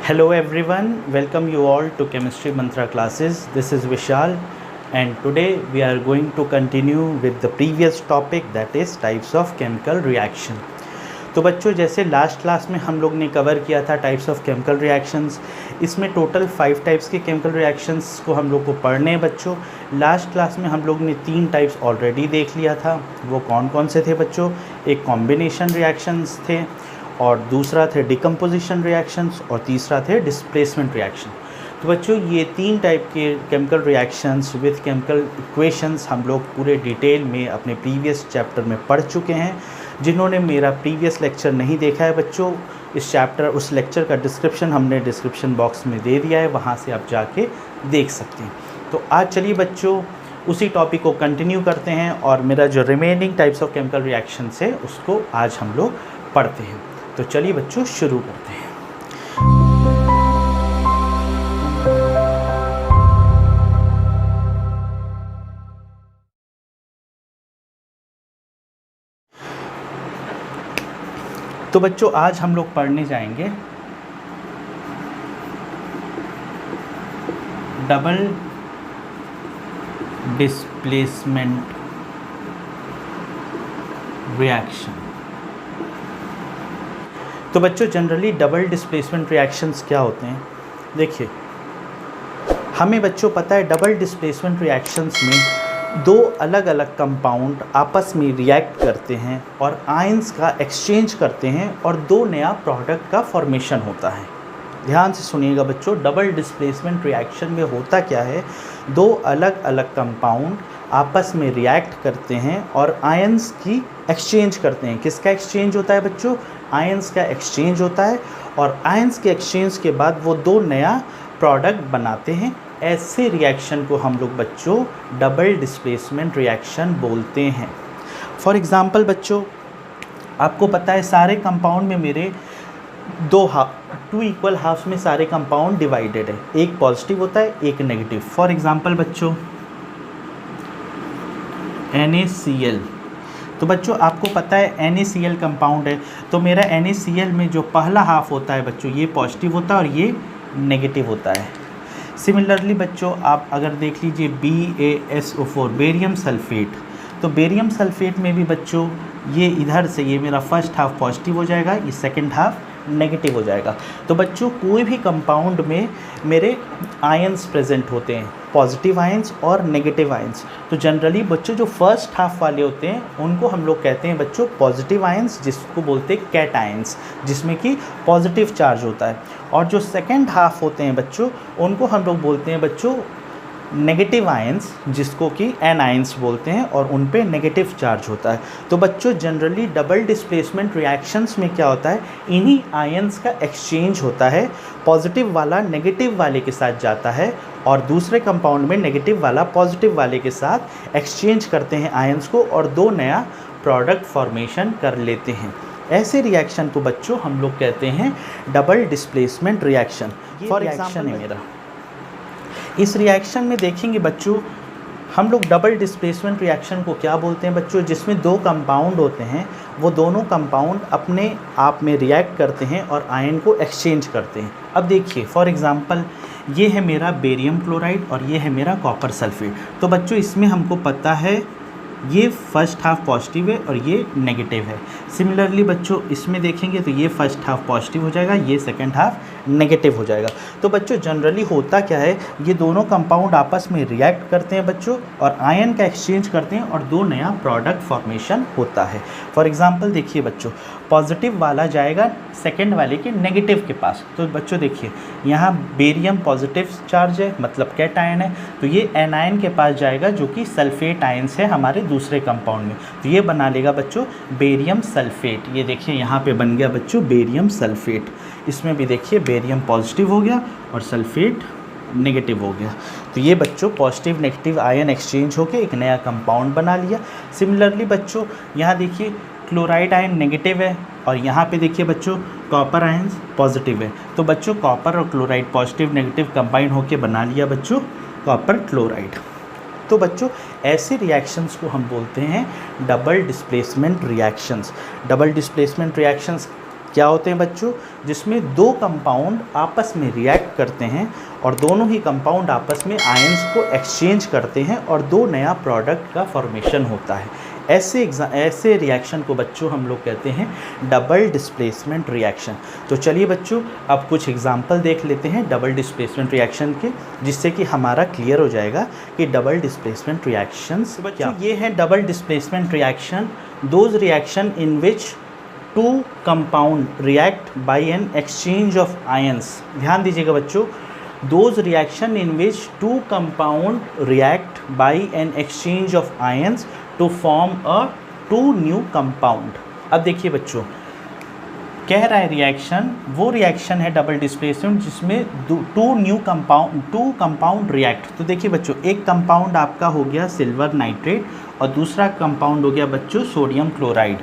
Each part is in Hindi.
Hello everyone, welcome you all to Chemistry Mantra classes. This is Vishal and today we are going to continue with the previous topic, that is types of chemical reaction. तो बच्चों जैसे लास्ट क्लास में हम लोग ने कवर किया था टाइप्स ऑफ केमिकल रिएक्शंस, इसमें टोटल 5 टाइप्स के केमिकल रिएक्शंस को हम लोग को पढ़ने हैं बच्चों। लास्ट क्लास में हम लोग ने 3 टाइप्स ऑलरेडी देख लिया था। वो कौन कौन से थे बच्चों? एक कॉम्बिनेशन रिएक्शंस थे और दूसरा थे डिकम्पोजिशन रिएक्शंस और तीसरा थे डिस्प्लेसमेंट रिएक्शन। तो बच्चों ये 3 टाइप के chemical reactions with chemical equations हम लोग पूरे डिटेल में अपने प्रीवियस चैप्टर में पढ़ चुके हैं। जिन्होंने मेरा प्रीवियस लेक्चर नहीं देखा है बच्चों, इस चैप्टर उस लेक्चर का डिस्क्रिप्शन हमने डिस्क्रिप्शन बॉक्स में दे दिया है, वहाँ से आप जाके देख सकते हैं। तो आज चलिए बच्चों उसी टॉपिक को कंटिन्यू करते हैं और मेरा जो remaining types of chemical reactions है उसको आज हम लोग पढ़ते हैं। तो चलिए बच्चों शुरू करते हैं। तो बच्चों आज हम लोग पढ़ने जाएंगे डबल डिस्प्लेसमेंट रिएक्शन। तो बच्चों जनरली डबल डिस्प्लेसमेंट रिएक्शंस क्या होते हैं? देखिए हमें बच्चों पता है डबल डिस्प्लेसमेंट रिएक्शंस में 2 अलग अलग कंपाउंड आपस में रिएक्ट करते हैं और आयंस का एक्सचेंज करते हैं और 2 नया प्रोडक्ट का फॉर्मेशन होता है। ध्यान से सुनिएगा बच्चों, डबल डिस्प्लेसमेंट रिएक्शन में होता क्या है? 2 अलग अलग कंपाउंड आपस में रिएक्ट करते हैं और आयंस की एक्सचेंज करते हैं। किसका एक्सचेंज होता है बच्चों? आयंस का एक्सचेंज होता है और आयंस के एक्सचेंज के बाद वो 2 नया प्रोडक्ट बनाते हैं। ऐसे रिएक्शन को हम लोग बच्चों डबल डिस्प्लेसमेंट रिएक्शन बोलते हैं। फॉर एग्ज़ाम्पल बच्चों आपको पता है सारे कंपाउंड में मेरे 2 इक्वल हाफ में सारे कंपाउंड डिवाइडेड है, एक पॉजिटिव होता है एक नेगेटिव। फॉर एग्ज़ाम्पल बच्चों NaCl, तो बच्चों आपको पता है NaCl कंपाउंड है, तो मेरा NaCl में जो पहला हाफ होता है बच्चों ये पॉजिटिव होता है और ये नेगेटिव होता है। सिमिलरली बच्चों आप अगर देख लीजिए BaSO4 बेरियम सल्फेट, तो बेरियम सल्फेट में भी बच्चों ये इधर से ये मेरा फर्स्ट हाफ पॉजिटिव हो जाएगा, ये सेकंड हाफ नेगेटिव हो जाएगा। तो बच्चों कोई भी कंपाउंड में मेरे आयंस प्रेजेंट होते हैं, पॉजिटिव आयंस और नेगेटिव आयंस। तो जनरली बच्चों जो फर्स्ट हाफ वाले होते हैं उनको हम लोग कहते हैं बच्चों पॉजिटिव आयंस, जिसको बोलते हैं कैट आयंस, जिसमें कि पॉजिटिव चार्ज होता है। और जो सेकेंड हाफ होते हैं बच्चों उनको हम लोग बोलते हैं बच्चों नेगेटिव आयंस, जिसको कि एन आयंस बोलते हैं और उन पे नेगेटिव चार्ज होता है। तो बच्चों जनरली डबल डिस्प्लेसमेंट रिएक्शंस में क्या होता है? इन्हीं आयंस का एक्सचेंज होता है। पॉजिटिव वाला नेगेटिव वाले के साथ जाता है और दूसरे कंपाउंड में नेगेटिव वाला पॉजिटिव वाले के साथ एक्सचेंज करते हैं आयंस को और 2 नया प्रोडक्ट फॉर्मेशन कर लेते हैं। ऐसे रिएक्शन को बच्चों हम लोग कहते हैं double displacement reaction. For example है मेरा, इस रिएक्शन में देखेंगे बच्चों हम लोग डबल डिस्प्लेसमेंट रिएक्शन को क्या बोलते हैं बच्चों? जिसमें 2 कंपाउंड होते हैं, वो दोनों कंपाउंड अपने आप में रिएक्ट करते हैं और आयन को एक्सचेंज करते हैं। अब देखिए फॉर एग्जांपल ये है मेरा बेरियम क्लोराइड और ये है मेरा कॉपर सल्फेट। तो बच्चों इसमें हमको पता है ये फर्स्ट हाफ पॉजिटिव है और ये नेगेटिव है। सिमिलरली बच्चों इसमें देखेंगे तो ये फर्स्ट हाफ पॉजिटिव हो जाएगा, ये सेकंड हाफ नेगेटिव हो जाएगा। तो बच्चों जनरली होता क्या है, ये दोनों कंपाउंड आपस में रिएक्ट करते हैं बच्चों और आयन का एक्सचेंज करते हैं और 2 नया प्रोडक्ट फॉर्मेशन होता है। फॉर एग्जांपल देखिए बच्चों पॉजिटिव वाला जाएगा सेकेंड वाले के नेगेटिव के पास। तो बच्चों देखिए यहाँ बेरियम पॉजिटिव चार्ज है, मतलब कैट आयन है, तो ये एनायन के पास जाएगा जो कि सल्फेट आयन्स है हमारे दूसरे कंपाउंड में। तो ये बना लेगा बच्चों बेरियम सल्फेट। ये देखिए यहाँ पे बन गया बच्चों बेरियम सल्फेट। इसमें भी देखिए बेरियम पॉजिटिव हो गया और सल्फेट नेगेटिव हो गया। तो ये बच्चों पॉजिटिव नेगेटिव आयन एक्सचेंज होकर एक नया कंपाउंड बना लिया। सिमिलरली बच्चों यहाँ देखिए क्लोराइड आयन नेगेटिव है और यहाँ पे देखिए बच्चों कॉपर आयन पॉजिटिव है। तो बच्चों कॉपर और क्लोराइड पॉजिटिव नेगेटिव कंबाइन होकर बना लिया बच्चों कॉपर क्लोराइड। तो बच्चों ऐसे रिएक्शंस को हम बोलते हैं double displacement reactions. Double displacement reactions क्या होते हैं बच्चों? जिसमें दो कंपाउंड आपस में रिएक्ट करते हैं और दोनों ही कंपाउंड आपस में आयंस को एक्सचेंज करते हैं और दो नया प्रोडक्ट का फॉर्मेशन होता है। ऐसे रिएक्शन को बच्चों हम लोग कहते हैं डबल डिस्प्लेसमेंट रिएक्शन। तो चलिए बच्चों अब कुछ एग्जांपल देख लेते हैं डबल डिस्प्लेसमेंट रिएक्शन के, जिससे कि हमारा क्लियर हो जाएगा कि डबल डिस्प्लेसमेंट रिएक्शंस क्या। ये है double displacement reaction, those reaction in which two compound react by an exchange of ions. ध्यान दीजिएगा बच्चों, those reaction in which two compound react by an exchange of ions to form a two new compound. अब देखिए बच्चों, कह रहा है रिएक्शन, वो रिएक्शन है डबल डिस्प्लेसमेंट जिसमें टू कंपाउंड रिएक्ट। तो देखिए बच्चों, एक कंपाउंड आपका हो गया सिल्वर नाइट्रेट और दूसरा कंपाउंड हो गया बच्चों सोडियम क्लोराइड।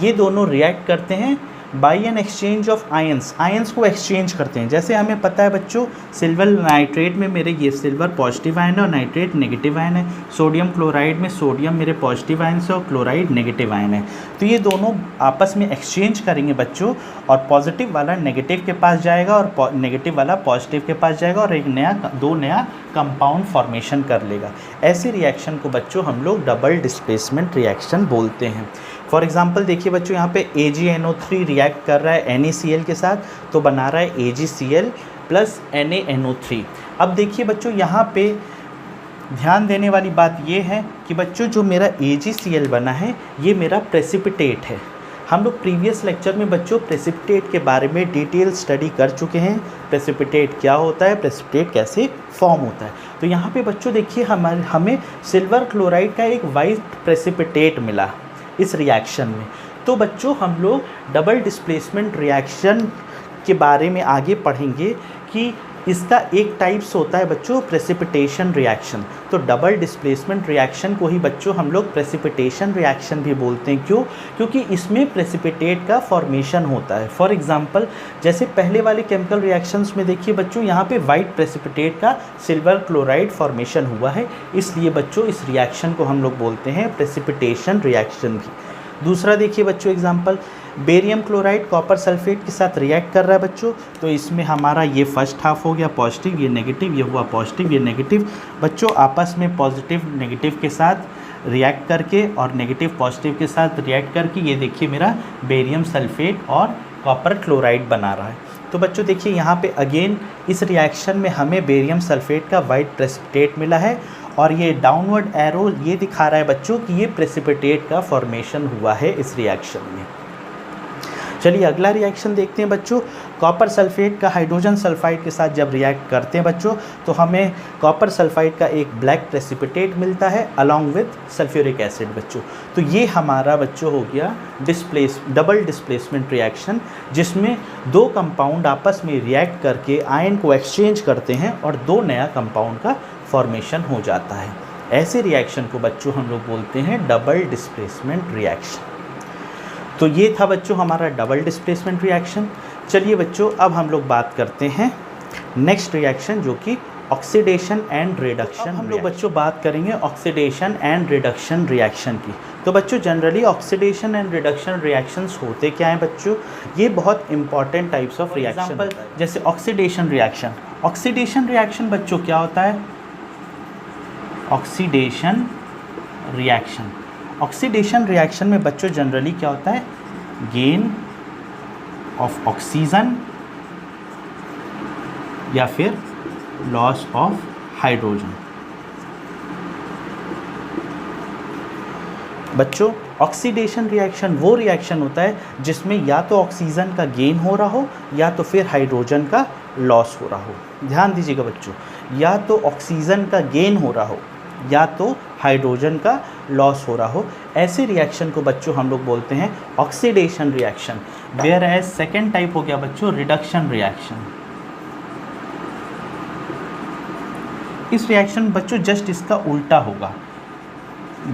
ये दोनों रिएक्ट करते हैं by an exchange of ions को एक्सचेंज करते हैं। जैसे हमें पता है बच्चों, सिल्वर नाइट्रेट में मेरे ये सिल्वर पॉजिटिव आयन है और नाइट्रेट नेगेटिव आयन है। सोडियम क्लोराइड में सोडियम मेरे पॉजिटिव आयन से और क्लोराइड नेगेटिव आयन है। तो ये दोनों आपस में एक्सचेंज करेंगे बच्चों, और पॉजिटिव वाला नेगेटिव के पास जाएगा और नेगेटिव वाला पॉजिटिव के पास जाएगा और एक दो नया कंपाउंड फॉर्मेशन कर लेगा। ऐसे रिएक्शन को बच्चों हम लोग डबल डिस्प्लेसमेंट रिएक्शन बोलते हैं। फॉर एग्जाम्पल देखिए बच्चों, यहाँ पे AgNO3 रिएक्ट कर रहा है NaCl के साथ, तो बना रहा है AgCl प्लस NaNO3। अब देखिए बच्चों, यहाँ पे ध्यान देने वाली बात ये है कि बच्चों जो मेरा AgCl बना है ये मेरा प्रेसिपिटेट है। हम लोग प्रीवियस लेक्चर में बच्चों प्रेसिपिटेट के बारे में डिटेल स्टडी कर चुके हैं। प्रेसिपिटेट क्या होता है, प्रेसिपिटेट कैसे फॉर्म होता है। तो यहाँ पे बच्चों देखिए हमें सिल्वर क्लोराइड का एक वाइट प्रेसिपिटेट मिला इस रिएक्शन में। तो बच्चों हम लोग डबल डिस्प्लेसमेंट रिएक्शन के बारे में आगे पढ़ेंगे कि इसका एक टाइप्स होता है बच्चों प्रेसिपिटेशन रिएक्शन। तो डबल डिस्प्लेसमेंट रिएक्शन को ही बच्चों हम लोग प्रेसिपिटेशन रिएक्शन भी बोलते हैं। क्यों? क्योंकि इसमें प्रेसिपिटेट का फॉर्मेशन होता है। फॉर एग्जांपल जैसे पहले वाले केमिकल रिएक्शंस में देखिए बच्चों, यहाँ पे वाइट प्रेसिपिटेट का सिल्वर क्लोराइड फॉर्मेशन हुआ है, इसलिए बच्चों इस रिएक्शन को हम लोग बोलते हैं प्रेसिपिटेशन रिएक्शन भी। दूसरा देखिए बच्चों example, barium chloride copper sulphate के साथ रिएक्ट कर रहा है बच्चों। तो इसमें हमारा ये फर्स्ट हाफ हो गया पॉजिटिव, ये नेगेटिव, ये हुआ पॉजिटिव, ये नेगेटिव। बच्चों आपस में पॉजिटिव नेगेटिव के साथ रिएक्ट करके और नेगेटिव पॉजिटिव के साथ रिएक्ट करके ये देखिए मेरा बेरियम सल्फेट और कॉपर क्लोराइड बना रहा है। तो बच्चों देखिए यहाँ पे अगेन इस रिएक्शन में हमें बेरियम सल्फेट का वाइट प्रेसिपिटेट मिला है और ये डाउनवर्ड एरो ये दिखा रहा है बच्चों कि ये प्रेसिपिटेट का फॉर्मेशन हुआ है इस रिएक्शन में। चलिए अगला रिएक्शन देखते हैं बच्चों। कॉपर सल्फेट का हाइड्रोजन सल्फाइड के साथ जब रिएक्ट करते हैं बच्चों, तो हमें कॉपर सल्फाइड का एक ब्लैक प्रेसिपिटेट मिलता है अलॉन्ग विथ सल्फ्यूरिक एसिड बच्चों। तो ये हमारा बच्चों हो गया डबल डिस्प्लेसमेंट रिएक्शन, जिसमें दो कंपाउंड आपस में रिएक्ट करके आयन को एक्सचेंज करते हैं और दो नया कंपाउंड का फॉर्मेशन हो जाता है। ऐसे रिएक्शन को बच्चों हम लोग बोलते हैं डबल डिस्प्लेसमेंट रिएक्शन। तो ये था बच्चों हमारा डबल डिस्प्लेसमेंट रिएक्शन। चलिए बच्चों अब हम लोग बात करते हैं नेक्स्ट रिएक्शन जो कि ऑक्सीडेशन एंड रिडक्शन। हम लोग बच्चों बात करेंगे ऑक्सीडेशन एंड रिडक्शन रिएक्शन की। तो बच्चों generally oxidation and reduction reactions होते क्या हैं बच्चों? ये बहुत इंपॉर्टेंट टाइप्स ऑफ रिएक्शन, जैसे ऑक्सीडेशन रिएक्शन। ऑक्सीडेशन रिएक्शन बच्चों क्या होता है? ऑक्सीडेशन रिएक्शन में बच्चों जनरली क्या होता है? गेन ऑफ ऑक्सीजन या फिर लॉस ऑफ हाइड्रोजन। बच्चों ऑक्सीडेशन रिएक्शन वो रिएक्शन होता है जिसमें या तो ऑक्सीजन का गेन हो रहा हो या तो फिर हाइड्रोजन का लॉस हो रहा हो। ध्यान दीजिएगा बच्चों, या तो ऑक्सीजन का गेन हो रहा हो या तो हाइड्रोजन का लॉस हो रहा हो। ऐसे रिएक्शन को बच्चों हम लोग बोलते हैं oxidation reaction. Whereas second type हो गया बच्चों रिडक्शन रिएक्शन। इस रिएक्शन बच्चों जस्ट इसका उल्टा होगा,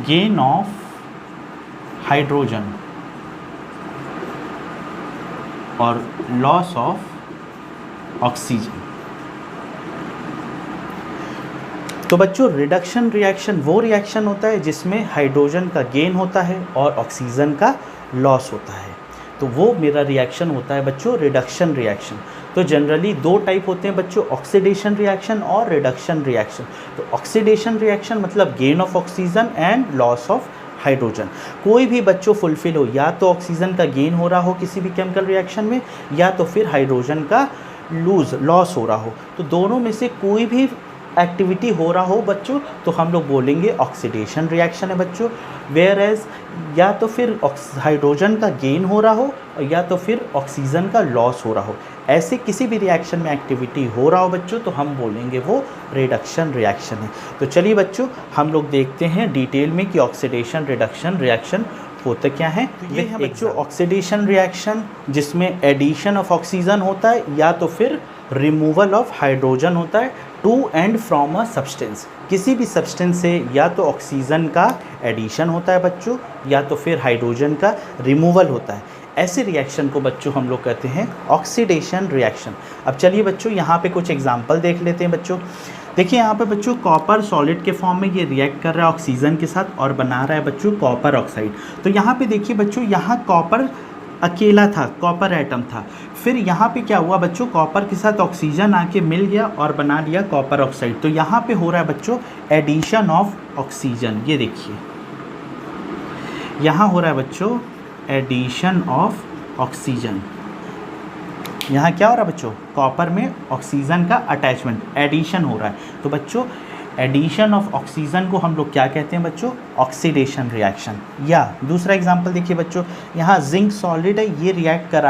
गेन ऑफ हाइड्रोजन और लॉस ऑफ ऑक्सीजन। तो बच्चों रिडक्शन रिएक्शन वो रिएक्शन होता है जिसमें हाइड्रोजन का गेन होता है और ऑक्सीजन का लॉस होता है। तो वो मेरा रिएक्शन होता है बच्चों रिडक्शन रिएक्शन। तो जनरली दो टाइप होते हैं बच्चों, ऑक्सीडेशन रिएक्शन और रिडक्शन रिएक्शन। तो ऑक्सीडेशन रिएक्शन मतलब gain of oxygen and loss of hydrogen. कोई भी बच्चों फुलफिल हो, या तो ऑक्सीजन का गेन हो रहा हो किसी भी केमिकल रिएक्शन में, या तो फिर हाइड्रोजन का लॉस हो रहा हो, तो दोनों में से कोई भी एक्टिविटी हो रहा हो बच्चों तो हम लोग बोलेंगे ऑक्सीडेशन रिएक्शन है बच्चों। वेयर एज या तो फिर हाइड्रोजन का गेन हो रहा हो या तो फिर ऑक्सीजन का लॉस हो रहा हो, ऐसे किसी भी रिएक्शन में एक्टिविटी हो रहा हो बच्चों तो हम बोलेंगे वो रिडक्शन रिएक्शन है। तो चलिए बच्चों हम लोग देखते हैं डिटेल में कि ऑक्सीडेशन रिडक्शन रिएक्शन होता क्या है। तो ये है बच्चों ऑक्सीडेशन रिएक्शन, जिसमें एडिशन ऑफ ऑक्सीजन होता है या तो फिर रिमूवल ऑफ हाइड्रोजन होता है to and from a substance. किसी भी सब्सटेंस से या तो ऑक्सीजन का एडिशन होता है बच्चों या तो फिर हाइड्रोजन का रिमूवल होता है। ऐसे रिएक्शन को बच्चों हम लोग कहते हैं ऑक्सीडेशन रिएक्शन। अब चलिए बच्चों यहाँ पे कुछ एग्जांपल देख लेते हैं बच्चों। देखिए यहाँ पे बच्चों कॉपर सॉलिड के फॉर्म में ये रिएक्ट कर रहा है ऑक्सीजन के साथ और बना रहा है बच्चों कॉपर ऑक्साइड। तो यहाँ पे देखिए बच्चों, यहाँ कॉपर अकेला था, कॉपर एटम था, फिर यहाँ पे क्या हुआ बच्चों, कॉपर के साथ ऑक्सीजन आके मिल गया और बना लिया कॉपर ऑक्साइड। तो यहाँ पे हो रहा है बच्चों एडिशन ऑफ ऑक्सीजन। ये देखिए यहाँ हो रहा है बच्चों एडिशन ऑफ ऑक्सीजन। यहाँ क्या हो रहा है बच्चों, कॉपर में ऑक्सीजन का अटैचमेंट, एडिशन हो रहा है। तो बच्चों एडिशन ऑफ ऑक्सीजन को हम लोग क्या कहते हैं बच्चों, ऑक्सीडेशन रिएक्शन। या दूसरा एग्जांपल देखिए बच्चों, यहाँ जिंक सॉलिड है, ये रिएक्ट कर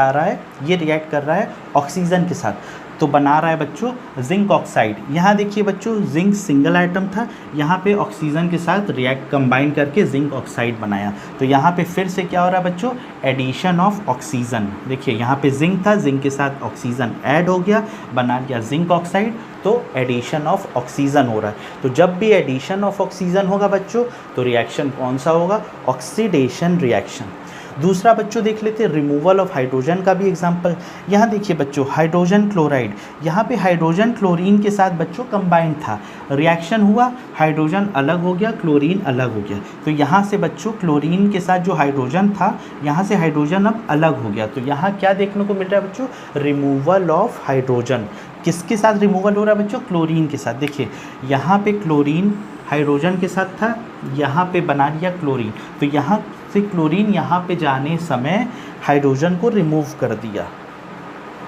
रहा है ऑक्सीजन के साथ, तो बना रहा है बच्चों जिंक ऑक्साइड। यहाँ देखिए बच्चों जिंक सिंगल आइटम था, यहाँ पे ऑक्सीजन के साथ रिएक्ट कंबाइन करके जिंक ऑक्साइड बनाया। तो यहाँ पे फिर से क्या हो रहा है बच्चों, एडिशन ऑफ ऑक्सीजन। देखिए यहाँ पे जिंक था, जिंक के साथ ऑक्सीजन ऐड हो गया, बना लिया जिंक ऑक्साइड, तो एडिशन ऑफ ऑक्सीजन हो रहा है। तो जब भी एडिशन ऑफ ऑक्सीजन होगा बच्चों तो रिएक्शन कौन सा होगा, ऑक्सीडेशन रिएक्शन। दूसरा बच्चों देख लेते हैं रिमूवल ऑफ हाइड्रोजन का भी एग्जांपल। यहाँ देखिए बच्चों हाइड्रोजन क्लोराइड, यहाँ पे हाइड्रोजन क्लोरीन के साथ बच्चों कंबाइंड था, रिएक्शन हुआ, हाइड्रोजन अलग हो गया, क्लोरीन अलग हो गया। तो यहाँ से बच्चों क्लोरीन के साथ जो हाइड्रोजन था, यहाँ से हाइड्रोजन अब अलग हो गया। तो यहाँ क्या देखने को मिल रहा है बच्चों, रिमूवल ऑफ हाइड्रोजन। किसके साथ रिमूवल हो रहा है बच्चों, क्लोरीन के साथ। देखिए यहाँ पे क्लोरीन हाइड्रोजन के साथ था, यहाँ पे बना लिया क्लोरीन, तो यहाँ से क्लोरीन यहाँ पे जाने समय हाइड्रोजन को रिमूव कर दिया।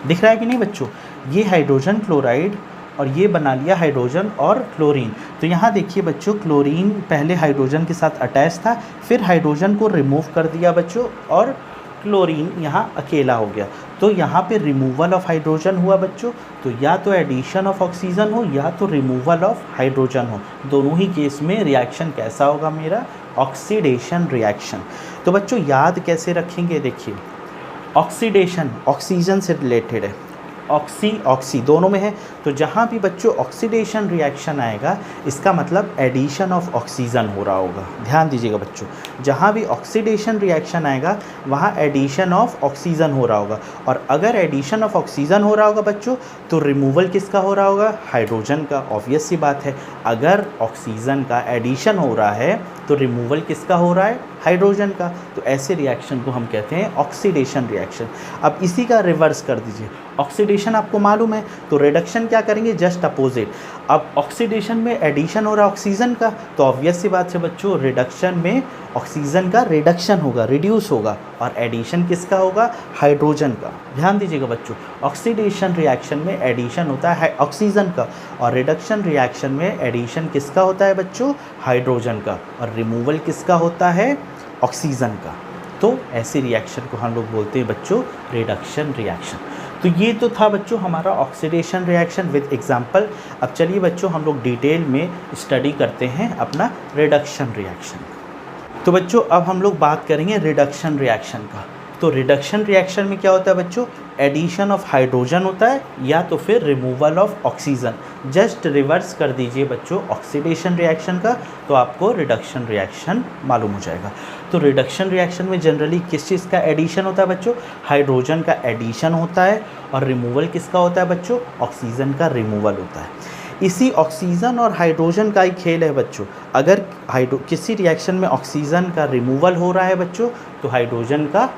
दिख रहा है कि नहीं बच्चों, ये हाइड्रोजन क्लोराइड और ये बना लिया हाइड्रोजन और क्लोरीन। तो यहाँ देखिए बच्चों क्लोरीन पहले हाइड्रोजन के साथ अटैच था, फिर हाइड्रोजन को रिमूव कर दिया बच्चों और क्लोरीन यहाँ अकेला हो गया। तो यहाँ पे रिमूवल ऑफ हाइड्रोजन हुआ बच्चों। तो या तो एडिशन ऑफ ऑक्सीजन हो या तो रिमूवल ऑफ हाइड्रोजन हो, दोनों ही केस में रिएक्शन कैसा होगा मेरा, ऑक्सीडेशन रिएक्शन। तो बच्चों याद कैसे रखेंगे, देखिए ऑक्सीडेशन ऑक्सीजन से रिलेटेड है, ऑक्सी दोनों में है। तो जहाँ भी बच्चों ऑक्सीडेशन रिएक्शन आएगा इसका मतलब एडिशन ऑफ ऑक्सीजन हो रहा होगा। ध्यान दीजिएगा बच्चों, जहाँ भी ऑक्सीडेशन रिएक्शन आएगा वहाँ एडिशन ऑफ ऑक्सीजन हो रहा होगा। और अगर एडिशन ऑफ ऑक्सीजन हो रहा होगा बच्चों तो रिमूवल किसका हो रहा होगा, हाइड्रोजन का। ऑब्वियस सी बात है, अगर ऑक्सीजन का एडिशन हो रहा है तो रिमूवल किसका हो रहा है, हाइड्रोजन का। तो ऐसे रिएक्शन को हम कहते हैं ऑक्सीडेशन रिएक्शन। अब इसी का रिवर्स कर दीजिए, ऑक्सीडेशन आपको मालूम है तो रिडक्शन क्या करेंगे, जस्ट अपोजिट। अब ऑक्सीडेशन में एडिशन हो रहा है ऑक्सीजन का, तो ऑब्वियस सी बात है बच्चों रिडक्शन में ऑक्सीजन का रिडक्शन होगा, रिड्यूस होगा, और एडिशन किसका होगा, हाइड्रोजन का। ध्यान दीजिएगा बच्चों, ऑक्सीडेशन रिएक्शन में एडिशन होता है ऑक्सीजन का और रिडक्शन रिएक्शन में एडिशन किसका होता है बच्चों, हाइड्रोजन का, और रिमूवल किसका होता है, ऑक्सीजन का। तो ऐसे रिएक्शन को हम लोग बोलते हैं बच्चों रिडक्शन रिएक्शन। तो ये तो था बच्चों हमारा ऑक्सीडेशन रिएक्शन विद एग्जांपल। अब चलिए बच्चों हम लोग डिटेल में स्टडी करते हैं अपना रिडक्शन रिएक्शन। तो बच्चों अब हम लोग बात करेंगे रिडक्शन रिएक्शन का। तो रिडक्शन रिएक्शन में क्या होता है बच्चों, एडिशन ऑफ हाइड्रोजन होता है या तो फिर removal of oxygen. Just reverse कर दीजिए बच्चों ऑक्सीडेशन रिएक्शन का, तो आपको रिडक्शन रिएक्शन मालूम हो जाएगा। तो रिडक्शन रिएक्शन में जनरली किस चीज़ का एडिशन होता है बच्चों, हाइड्रोजन का एडिशन होता है, और रिमूवल किसका होता है बच्चों, ऑक्सीजन का रिमूवल होता है। इसी ऑक्सीजन और हाइड्रोजन का ही खेल है बच्चों। अगर किसी रिएक्शन में ऑक्सीजन का रिमूवल हो रहा है बच्चों तो हाइड्रोजन का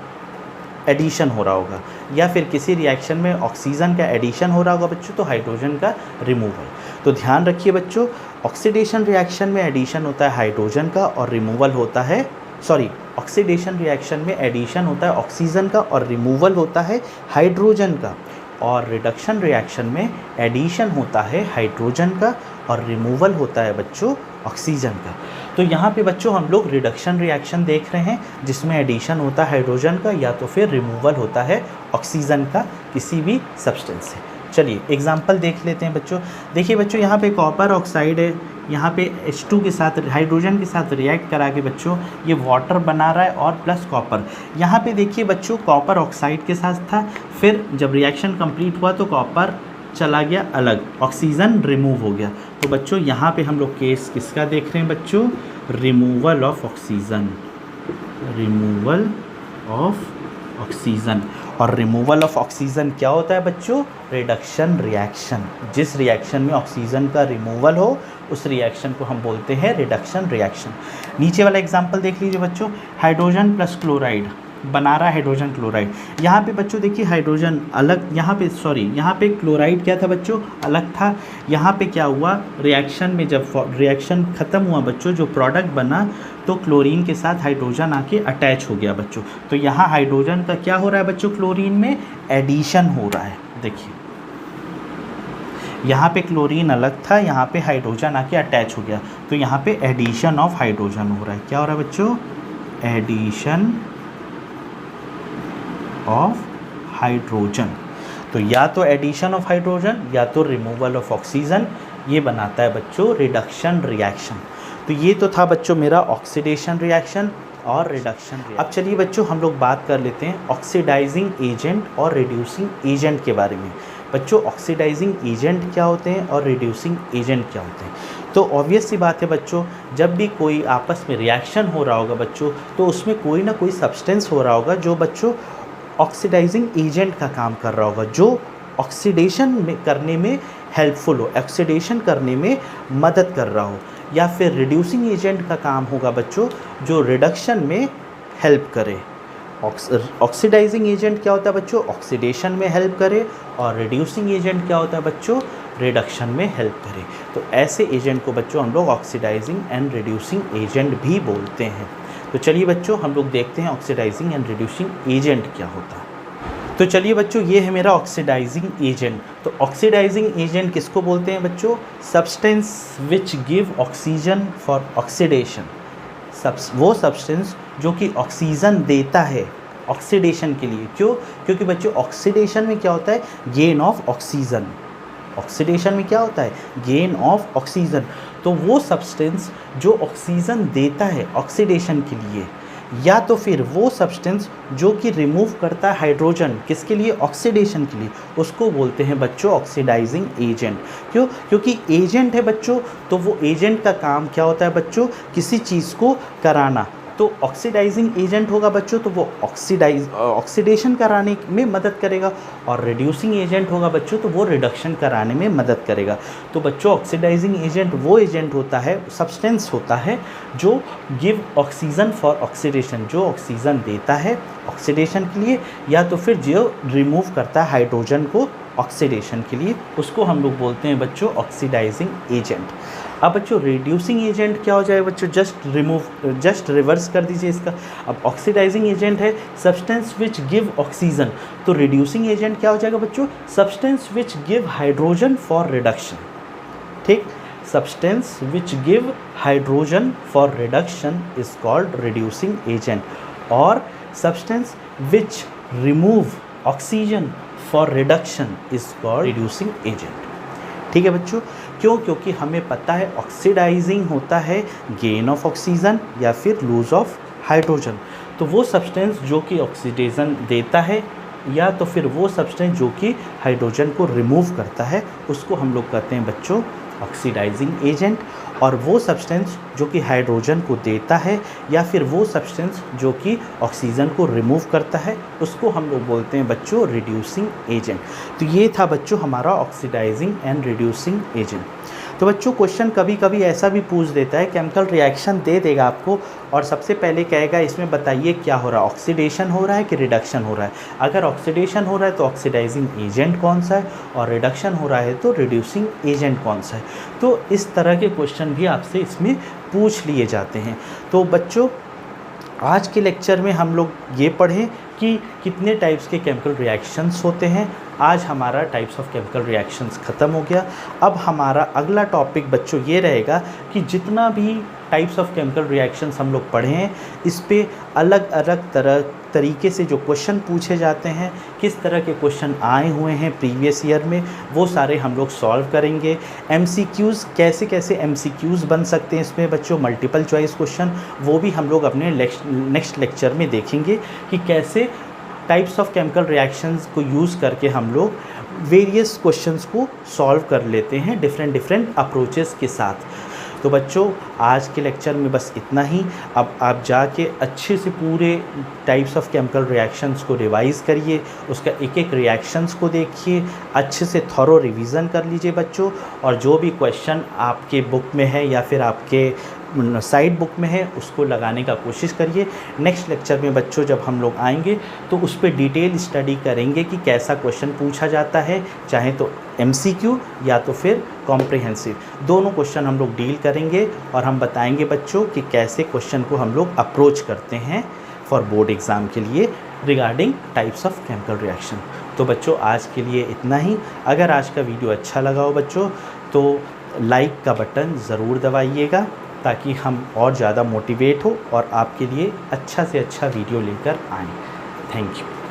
एडिशन हो रहा होगा, या फिर किसी रिएक्शन में ऑक्सीजन का एडिशन हो रहा होगा बच्चों, तो हाइड्रोजन का रिमूवल। तो ध्यान रखिए बच्चों, ऑक्सीडेशन रिएक्शन में एडिशन होता है हाइड्रोजन का और रिमूवल होता है, सॉरी, ऑक्सीडेशन रिएक्शन में एडिशन होता है ऑक्सीजन का और रिमूवल होता है हाइड्रोजन का, और रिडक्शन रिएक्शन में एडिशन होता है हाइड्रोजन का और रिमूवल होता है बच्चों ऑक्सीजन का। तो यहाँ पे बच्चों हम लोग रिडक्शन रिएक्शन देख रहे हैं जिसमें एडिशन होता है हाइड्रोजन का या तो फिर रिमूवल होता है ऑक्सीजन का किसी भी सब्सटेंस से। चलिए एग्जांपल देख लेते हैं बच्चों। देखिए बच्चों, यहाँ पे कॉपर ऑक्साइड है, यहाँ पे H2 के साथ हाइड्रोजन के साथ रिएक्ट करा के बच्चों ये वाटर बना रहा है और प्लस कॉपर। यहाँ पे देखिए बच्चों, कॉपर ऑक्साइड के साथ था, फिर जब रिएक्शन कंप्लीट हुआ तो कॉपर चला गया अलग, ऑक्सीजन रिमूव हो गया। तो बच्चों यहाँ पे हम लोग केस किसका देख रहे हैं बच्चों? Removal of oxygen, removal of oxygen. और रिमूवल ऑफ ऑक्सीजन क्या होता है बच्चों? Reduction reaction. जिस रिएक्शन में ऑक्सीजन का रिमूवल हो उस रिएक्शन को हम बोलते हैं रिडक्शन रिएक्शन। नीचे वाला एग्जांपल देख लीजिए बच्चों, हाइड्रोजन प्लस क्लोराइड बना रहा है हाइड्रोजन क्लोराइड। यहाँ पे बच्चों देखिए हाइड्रोजन अलग, यहाँ पे सॉरी, यहाँ पे क्लोराइड क्या था बच्चों? अलग था। यहाँ पे क्या हुआ, रिएक्शन में जब रिएक्शन ख़त्म हुआ बच्चों, जो प्रोडक्ट बना तो क्लोरीन के साथ हाइड्रोजन आके अटैच हो गया बच्चों। तो यहाँ हाइड्रोजन का क्या हो रहा है बच्चों? क्लोरीन में एडिशन हो रहा है। देखिए यहाँ पे क्लोरीन अलग था, यहाँ पे हाइड्रोजन आके अटैच हो गया, तो यहाँ पे एडिशन ऑफ हाइड्रोजन हो रहा है। क्या हो रहा है बच्चों? Addition of hydrogen. तो या तो एडिशन ऑफ हाइड्रोजन या तो रिमूवल ऑफ ऑक्सीजन, ये बनाता है बच्चों रिडक्शन रिएक्शन। तो ये तो था बच्चों मेरा ऑक्सीडेशन रिएक्शन और रिडक्शन रिएक्शन। अब चलिए बच्चों हम लोग बात कर लेते हैं ऑक्सीडाइजिंग एजेंट और रिड्यूसिंग एजेंट के बारे में। बच्चों ऑक्सीडाइजिंग एजेंट क्या होते हैं और रिड्यूसिंग एजेंट क्या होते हैं? तो ऑब्वियस सी बात है बच्चों, जब भी कोई आपस में रिएक्शन हो रहा होगा बच्चों, तो उसमें कोई ना कोई सब्सटेंस हो रहा होगा जो बच्चों ऑक्सीडाइजिंग एजेंट का काम कर रहा होगा, जो ऑक्सीडेशन में करने में हेल्पफुल हो, ऑक्सीडेशन करने में मदद कर रहा हो, या फिर रिड्यूसिंग एजेंट का काम होगा बच्चों जो रिडक्शन में हेल्प करे। ऑक्सीडाइजिंग एजेंट क्या होता है बच्चों? ऑक्सीडेशन में हेल्प करे, और रिड्यूसिंग एजेंट क्या होता है बच्चों? रिडक्शन में हेल्प करे। तो ऐसे एजेंट को बच्चों हम लोग ऑक्सीडाइजिंग एंड रिड्यूसिंग एजेंट भी बोलते हैं। तो चलिए बच्चों हम लोग देखते हैं ऑक्सीडाइजिंग एंड रिड्यूसिंग एजेंट क्या होता है। तो चलिए बच्चों ये है मेरा ऑक्सीडाइजिंग एजेंट। तो ऑक्सीडाइजिंग एजेंट किसको बोलते हैं बच्चों? Substance which give oxygen for oxidation. वो सब्सटेंस जो कि ऑक्सीजन देता है ऑक्सीडेशन के लिए। क्यों? क्योंकि बच्चों ऑक्सीडेशन में क्या होता है? Gain of oxygen. ऑक्सीडेशन में क्या होता है? Gain of oxygen. तो वो सब्सटेंस जो ऑक्सीजन देता है ऑक्सीडेशन के लिए, या तो फिर वो सब्सटेंस जो कि रिमूव करता है हाइड्रोजन किसके लिए? ऑक्सीडेशन के लिए, उसको बोलते हैं बच्चों ऑक्सीडाइजिंग एजेंट। क्यों? क्योंकि एजेंट है बच्चों, तो वो एजेंट का काम क्या होता है बच्चों? किसी चीज़ को कराना। तो ऑक्सीडाइजिंग एजेंट होगा बच्चों तो वो ऑक्सीडेशन कराने में मदद करेगा, और रिड्यूसिंग एजेंट होगा बच्चों तो वो रिडक्शन कराने में मदद करेगा। तो बच्चों ऑक्सीडाइजिंग एजेंट वो एजेंट होता है, सब्सटेंस होता है जो गिव ऑक्सीजन फॉर ऑक्सीडेशन, जो ऑक्सीजन देता है ऑक्सीडेशन के लिए, या तो फिर जो रिमूव करता है हाइड्रोजन को ऑक्सीडेशन के लिए, उसको हम लोग बोलते हैं बच्चों ऑक्सीडाइजिंग एजेंट। अब बच्चों रिड्यूसिंग एजेंट क्या हो जाएगा बच्चों? जस्ट रिवर्स कर दीजिए इसका। अब ऑक्सीडाइजिंग एजेंट है सब्सटेंस विच गिव ऑक्सीजन, तो रिड्यूसिंग एजेंट क्या हो जाएगा बच्चों? Substance which give hydrogen for reduction. ठीक, substance which give hydrogen for reduction is called reducing agent, और substance which remove oxygen for reduction is called reducing agent. ठीक है बच्चों, क्यों? क्योंकि हमें पता है ऑक्सीडाइजिंग होता है गेन ऑफ ऑक्सीजन या फिर लूज ऑफ हाइड्रोजन। तो वो सब्सटेंस जो कि ऑक्सीडेशन देता है, या तो फिर वो सब्सटेंस जो कि हाइड्रोजन को रिमूव करता है, उसको हम लोग कहते हैं बच्चों ऑक्सीडाइजिंग एजेंट। और वो सब्सटेंस जो कि हाइड्रोजन को देता है, या फिर वो सब्सटेंस जो कि ऑक्सीजन को रिमूव करता है, उसको हम लोग बोलते हैं बच्चों रिड्यूसिंग एजेंट। तो ये था बच्चों हमारा ऑक्सीडाइजिंग एंड रिड्यूसिंग एजेंट। तो तो बच्चों क्वेश्चन कभी कभी ऐसा भी पूछ देता है, केमिकल रिएक्शन दे देगा आपको और सबसे पहले कहेगा इसमें बताइए क्या हो रहा है, ऑक्सीडेशन हो रहा है कि रिडक्शन हो रहा है। अगर ऑक्सीडेशन हो रहा है तो ऑक्सीडाइजिंग एजेंट कौन सा है, और रिडक्शन हो रहा है तो रिड्यूसिंग एजेंट कौन सा है। तो इस तरह के क्वेश्चन भी आपसे इसमें पूछ लिए जाते हैं। तो बच्चों आज के लेक्चर में हम लोग ये पढ़ें कि कितने टाइप्स के केमिकल रिएक्शंस होते हैं। आज हमारा टाइप्स ऑफ केमिकल रिएक्शंस ख़त्म हो गया। अब हमारा अगला टॉपिक बच्चों ये रहेगा कि जितना भी टाइप्स ऑफ केमिकल रिएक्शंस हम लोग पढ़े हैं, इस पे अलग अलग तरीके से जो क्वेश्चन पूछे जाते हैं, किस तरह के क्वेश्चन आए हुए हैं प्रीवियस ईयर में, वो सारे हम लोग सॉल्व करेंगे। एमसीक्यूज़ कैसे कैसे एमसीक्यूज़ बन सकते हैं इसमें बच्चों, मल्टीपल चॉइस क्वेश्चन, वो भी हम लोग अपने नेक्स्ट लेक्चर में देखेंगे कि कैसे टाइप्स ऑफ केमिकल रिएक्शंस को यूज़ करके हम लोग वेरियस क्वेश्चंस को सॉल्व कर लेते हैं डिफरेंट अप्रोचेस के साथ। तो बच्चों आज के लेक्चर में बस इतना ही। अब आप जाके अच्छे से पूरे टाइप्स ऑफ केमिकल रिएक्शंस को रिवाइज़ करिए, उसका एक एक रिएक्शंस को देखिए, अच्छे से थॉरो रिवीजन कर लीजिए बच्चों, और जो भी क्वेश्चन आपके बुक में है या फिर आपके साइड बुक में है उसको लगाने का कोशिश करिए। नेक्स्ट लेक्चर में बच्चों जब हम लोग आएंगे तो उस पर डिटेल स्टडी करेंगे कि कैसा क्वेश्चन पूछा जाता है, चाहे तो एमसीक्यू या तो फिर कॉम्प्रिहेंसिव, दोनों क्वेश्चन हम लोग डील करेंगे और हम बताएंगे बच्चों कि कैसे क्वेश्चन को हम लोग अप्रोच करते हैं फॉर बोर्ड एग्ज़ाम के लिए regarding types of chemical reaction. तो बच्चों आज के लिए इतना ही। अगर आज का वीडियो अच्छा लगा हो बच्चों तो लाइक का बटन ज़रूर दबाइएगा, ताकि हम और ज़्यादा मोटिवेट हो और आपके लिए अच्छा से अच्छा वीडियो लेकर आएँ। Thank you.